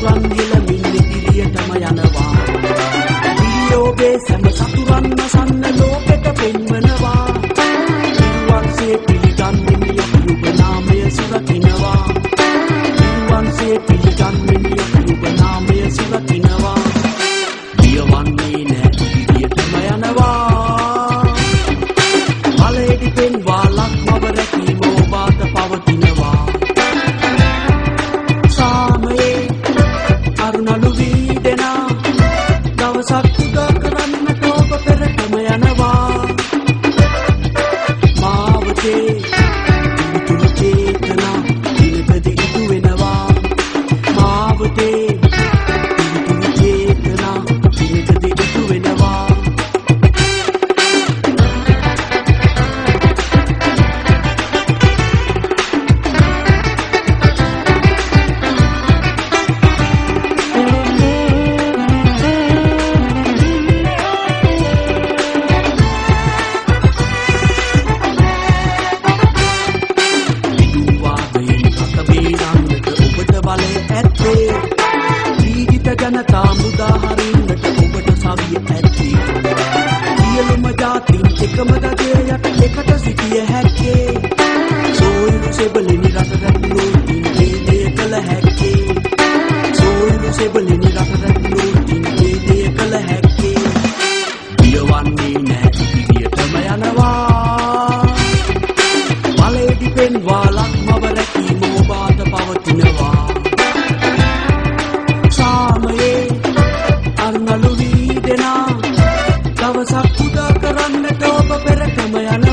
සතුරන් හෙළමින් ඉදිරියටම යනවා. ඔබේ සැම සතුරන් නසන්න ලෝකෙට පෙන්වනවා. නිර්වංශයේ පිළිගන්මින් ඔබ නාමය සුරකිනවා. නිර්වංශයේ පිළිගන්මින් ඔබ නාමය සුරකිනවා. බියවන්නේ නෑ ඉදිරියටම යනවා. ඵලෙදි පෙන්වා ලක්මව රැකීම ඔබට පවතිනවා. සාමයේ අරුණලු වී දෙනා දවසක් උදා කරන්නට ඔබ පෙරටම යනවා. මාවතේ තුරු චේතනා දිනකදී ඉටු වෙනවා. මාවතේ තුරු චේතනා දිනකදී ඉටු වෙනවා. ජනතා මුදා හරින්නට ඔබට සවිය ඇත්තේ. සියලුම ජාතීන් එකම ගජයට එකට සිටිය හැක්කේ. සෝයිරු සෙබළෙනි රට රැඳුණු දින්දේ කළ හැක්කේ. සෝයිරු සෙබළෙනි රට රැඳුණු දින්දේ කළ හැක්කේ. බියවන්නේ නෑ ඉදිරියටම යනවා. ඵලෙදි පෙන්වා ලක්මව රැකීම ඔබට පවතිනවා. දවසක් උදා කරන්නට ඔබ පෙරටම යනවා.